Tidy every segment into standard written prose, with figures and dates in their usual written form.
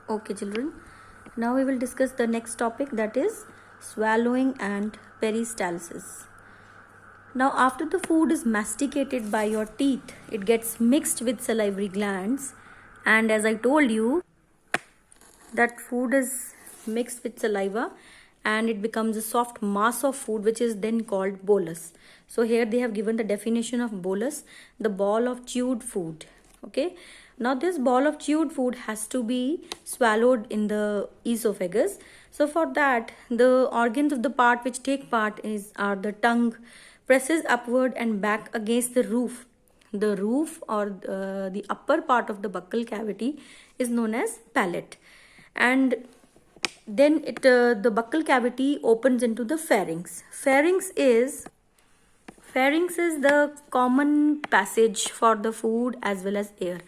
Okay, children. Now we will discuss the next topic, that is swallowing and peristalsis. Now, after the food is masticated by your teeth, it gets mixed with salivary glands, and as I told you, that food is mixed with saliva and it becomes a soft mass of food, which is then called bolus. So here they have given the definition of bolus: the ball of chewed food. Okay, now this ball of chewed food has to be swallowed in the esophagus. So for that, the organs of the part which take part are the tongue presses upward and back against the roof. The roof, or the upper part of the buccal cavity, is known as palate, and then the buccal cavity opens into the pharynx. Pharynx is the common passage for the food as well as air.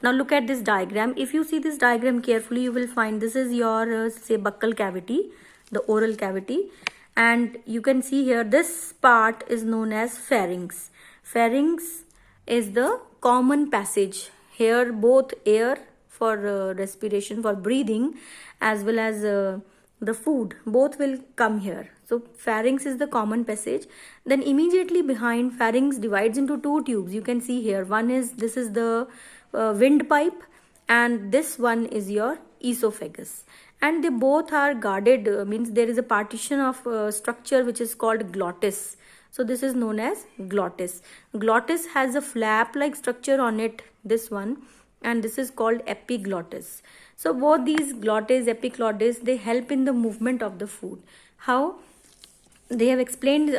Now look at this diagram. If you see this diagram carefully, you will find this is your say buccal cavity, the oral cavity, and you can see here this part is known as pharynx. Pharynx is the common passage. Here both air for respiration, for breathing, as well as the food, both will come here. So pharynx is the common passage. Then immediately behind pharynx divides into two tubes. You can see here, this is the windpipe, and this one is your esophagus, and they both are guarded, means there is a partition of structure which is called glottis. So this is known as glottis. Glottis has a flap like structure on it, this one, and this is called epiglottis. So both these glottis, epiglottis, they help in the movement of the food. How? They have explained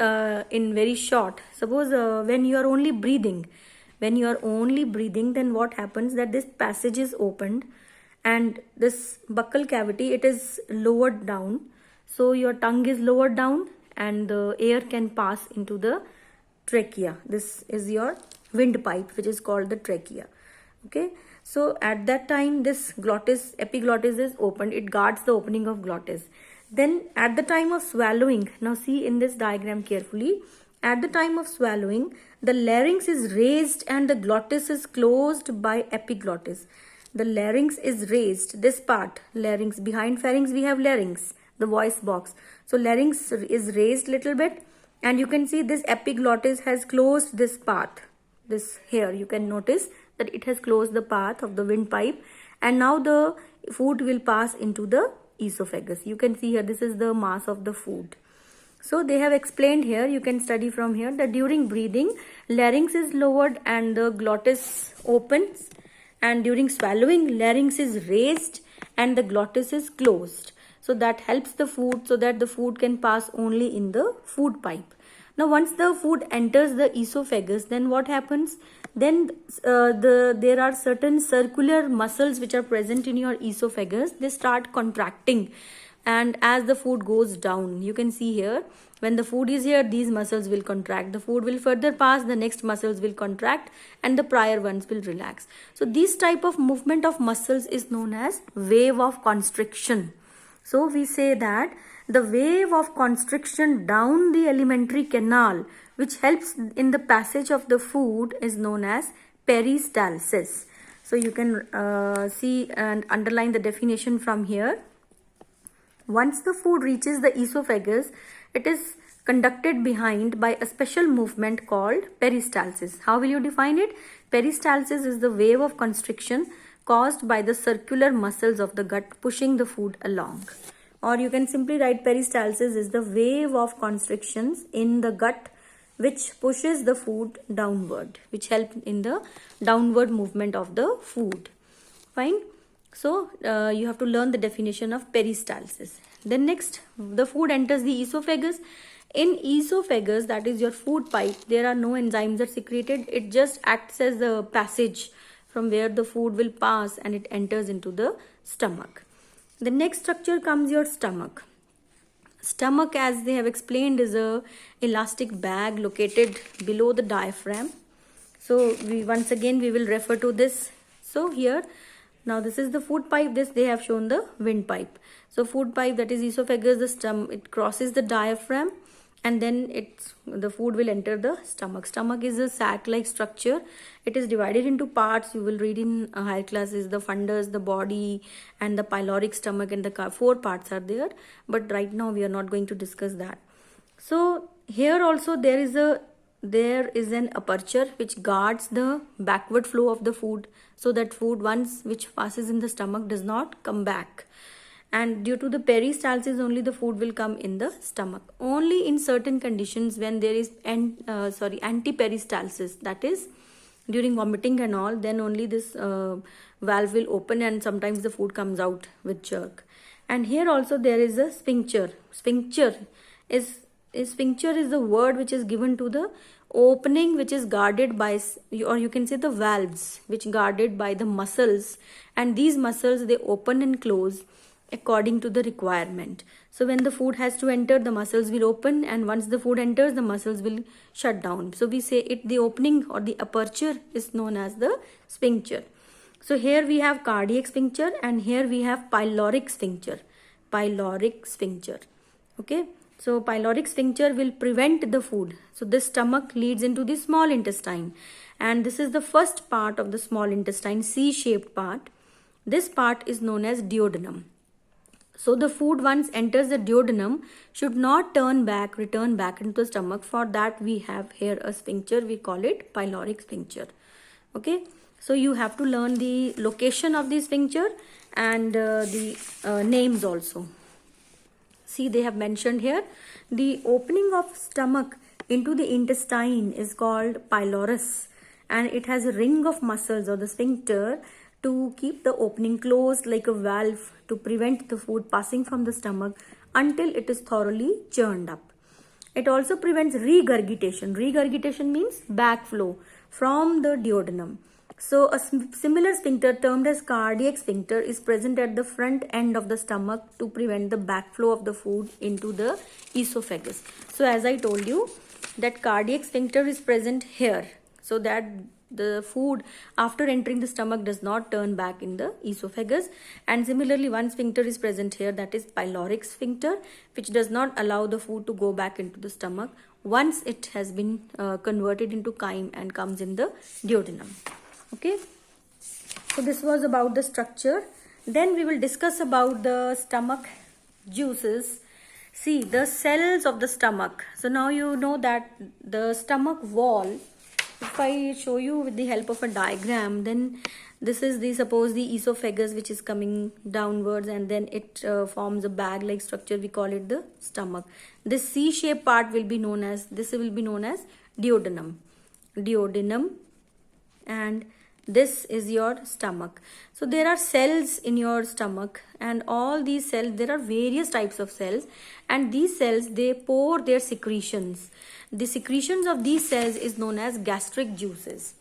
in very short. Suppose when you are only breathing, then what happens, that this passage is opened and this buccal cavity, it is lowered down. So your tongue is lowered down and the air can pass into the trachea. This is your windpipe, which is called the trachea. Okay, so at that time this glottis, epiglottis is opened. It guards the opening of glottis. Then at the time of swallowing, now see in this diagram carefully, at the time of swallowing, the larynx is raised and the glottis is closed by epiglottis. The larynx is raised, this part, larynx, behind pharynx we have larynx, the voice box. So larynx is raised little bit, and you can see this epiglottis has closed this path. This here you can notice that it has closed the path of the windpipe, and now the food will pass into the esophagus. You can see here, this is the mass of the food. So they have explained here, you can study from here, that during breathing, larynx is lowered and the glottis opens, and during swallowing, larynx is raised and the glottis is closed. So that helps the food, so that the food can pass only in the food pipe. Now once the food enters the esophagus, then what happens? Then there are certain circular muscles which are present in your esophagus. They start contracting, and as the food goes down, you can see here, when the food is here, these muscles will contract. The food will further pass, the next muscles will contract, and the prior ones will relax. So this type of movement of muscles is known as wave of constriction. So we say that the wave of constriction down the alimentary canal, which helps in the passage of the food, is known as peristalsis. So you can see and underline the definition from here. Once the food reaches the esophagus, it is conducted behind by a special movement called peristalsis. How will you define it? Peristalsis is the wave of constriction caused by the circular muscles of the gut pushing the food along. Or you can simply write peristalsis is the wave of constrictions in the gut which pushes the food downward, which help in the downward movement of the food. Fine. So you have to learn the definition of peristalsis. Then next, the food enters the esophagus. In esophagus, that is your food pipe, there are no enzymes are secreted. It just acts as the passage from where the food will pass and it enters into the stomach. The next structure comes your stomach. Stomach, as they have explained, is a elastic bag located below the diaphragm. So once again we will refer to this. So here, now this is the food pipe. This they have shown the windpipe. So food pipe, that is esophagus, the stomach, it crosses the diaphragm, and then the food will enter the stomach. Stomach is a sac like structure. It is divided into parts. You will read in higher classes the fundus, the body, and the pyloric stomach, and the 4 parts are there, but right now we are not going to discuss that. So here also there is an aperture which guards the backward flow of the food, so that food once which passes in the stomach does not come back, and due to the peristalsis only the food will come in the stomach. Only in certain conditions, when there is antiperistalsis, that is during vomiting and all, then only this valve will open and sometimes the food comes out with jerk. And here also there is a sphincter. Sphincter is the word which is given to the opening which is guarded by, or you can say the valves which guarded by the muscles, and these muscles they open and close according to the requirement. So when the food has to enter, the muscles will open, and once the food enters, the muscles will shut down. So we say the opening or the aperture is known as the sphincter. So here we have cardiac sphincter, and here we have pyloric sphincter. Pyloric sphincter. Okay. So pyloric sphincter will prevent the food. So this stomach leads into the small intestine, and this is the first part of the small intestine, C-shaped part. This part is known as duodenum. So the food once enters the duodenum should not return back into the stomach. For that we have here a sphincter. We call it pyloric sphincter. Okay. So you have to learn the location of the sphincter and the names also. See, they have mentioned here the opening of stomach into the intestine is called pylorus, and it has a ring of muscles or the sphincter to keep the opening closed like a valve to prevent the food passing from the stomach until it is thoroughly churned up. It also prevents regurgitation. Regurgitation means backflow from the duodenum. So a similar sphincter termed as cardiac sphincter is present at the front end of the stomach to prevent the backflow of the food into the esophagus. So as I told you that cardiac sphincter is present here, so that the food after entering the stomach does not turn back in the esophagus. And similarly, one sphincter is present here, that is pyloric sphincter, which does not allow the food to go back into the stomach once it has been converted into chyme and comes in the duodenum. Okay, so this was about the structure. Then we will discuss about the stomach juices. See, the cells of the stomach. So now you know that the stomach wall, if I show you with the help of a diagram, then this is suppose the esophagus which is coming downwards, and then it forms a bag like structure. We call it the stomach. This C-shaped part will be known as duodenum. Duodenum, and this is your stomach. So there are cells in your stomach, and all these cells, there are various types of cells, and these cells, they pour their secretions. The secretions of these cells is known as gastric juices.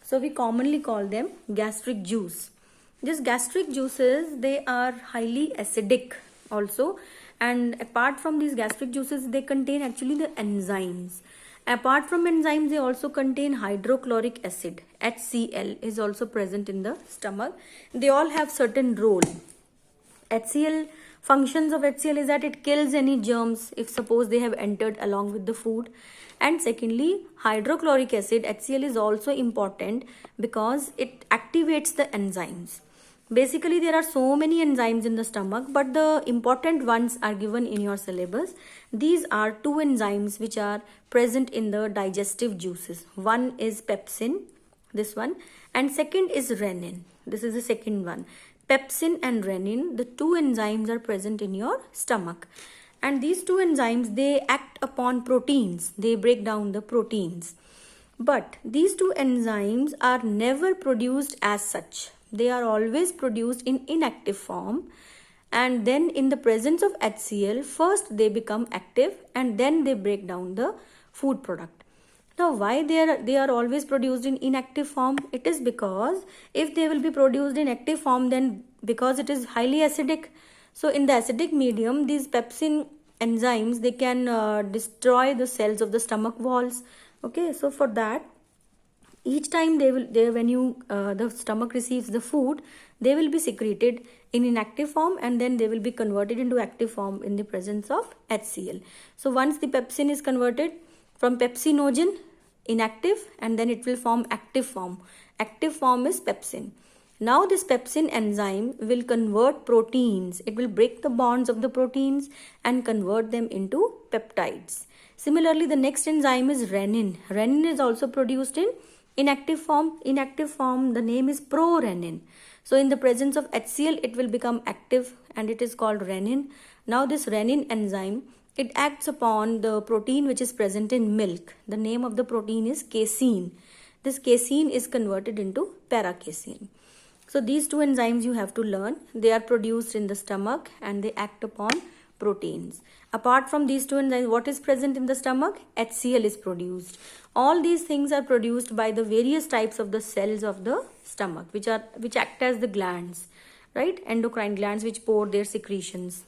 So we commonly call them gastric juice. These gastric juices, they are highly acidic also, and apart from these gastric juices, they contain actually the enzymes. Apart from enzymes, they also contain hydrochloric acid. HCl is also present in the stomach. They all have certain role. HCl, functions of HCl is that it kills any germs if suppose they have entered along with the food. And secondly, hydrochloric acid, HCl, is also important because it activates the enzymes. Basically, there are so many enzymes in the stomach, but the important ones are given in your syllabus. These are 2 enzymes which are present in the digestive juices. One is pepsin, this one, and second is renin. This is the second one. Pepsin and renin, the 2 enzymes are present in your stomach. And these 2 enzymes, they act upon proteins. They break down the proteins. But these 2 enzymes are never produced as such. They are always produced in inactive form, and then in the presence of HCl, first they become active and then they break down the food product. Now why they are always produced in inactive form? It is because if they will be produced in active form, then because it is highly acidic, so in the acidic medium, these pepsin enzymes, they can destroy the cells of the stomach walls. Okay, so for that Each time when the stomach receives the food, they will be secreted in inactive form, and then they will be converted into active form in the presence of HCl. So once the pepsin is converted from pepsinogen, inactive, and then it will form active form. Active form is pepsin. Now this pepsin enzyme will convert proteins. It will break the bonds of the proteins and convert them into peptides. Similarly, the next enzyme is renin. Renin is also produced in inactive form. Inactive form, the name is prorenin. So in the presence of HCl, it will become active and it is called renin. Now this renin enzyme, it acts upon the protein which is present in milk. The name of the protein is casein. This casein is converted into paracasein. So these two enzymes you have to learn. They are produced in the stomach and they act upon proteins. Apart from these two enzymes, what is present in the stomach? HCl is produced. All these things are produced by the various types of the cells of the stomach, which act as the glands, right? Endocrine glands which pour their secretions.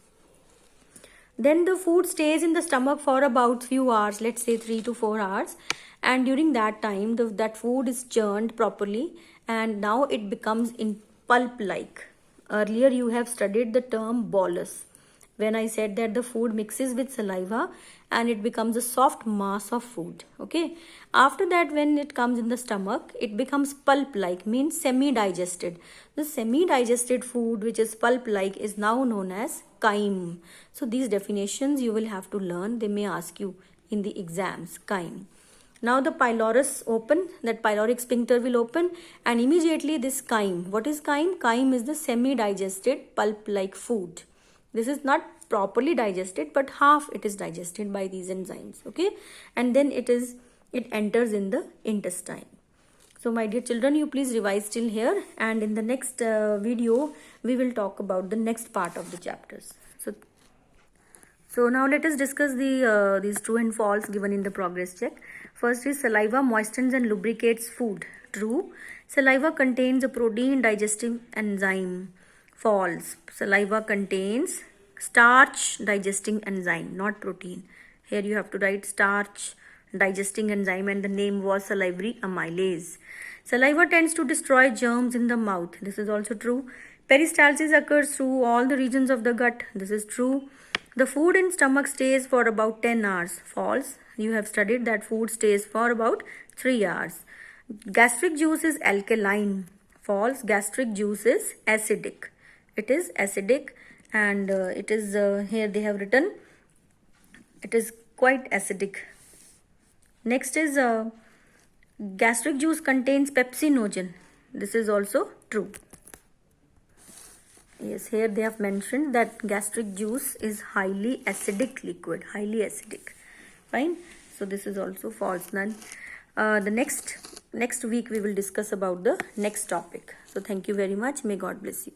Then the food stays in the stomach for about few hours, let's say 3 to 4 hours, and during that time that food is churned properly and now it becomes in pulp like. Earlier you have studied the term bolus when I said that the food mixes with saliva and it becomes a soft mass of food. Okay, after that when it comes in the stomach, it becomes pulp like, means semi digested. The semi digested food which is pulp like is now known as chyme. So these definitions you will have to learn. They may ask you in the exams. Chyme. Now the pylorus open, that pyloric sphincter will open, and immediately this chyme. What is chyme? Chyme is the semi digested pulp like food. This is not properly digested, but half it is digested by these enzymes. Okay, and then it enters in the intestine. So my dear children, you please revise till here, and in the next video we will talk about the next part of the chapters. So now let us discuss these true and false given in the progress check. First is saliva moistens and lubricates food. True. Saliva contains a protein digesting enzyme. False. Saliva contains starch digesting enzyme, not protein. Here you have to write starch digesting enzyme, and the name was salivary amylase. Saliva tends to destroy germs in the mouth. This is also true. Peristalsis occurs through all the regions of the gut. This is true. The food in stomach stays for about 10 hours. False. You have studied that food stays for about 3 hours. Gastric juice is alkaline. False. Gastric juice is acidic. It is acidic, and it is here they have written it is quite acidic. Next is gastric juice contains pepsinogen. This is also true. Yes, here they have mentioned that gastric juice is highly acidic liquid, highly acidic. Fine. So this is also false. None. The next week we will discuss about the next topic. So thank you very much. May God bless you.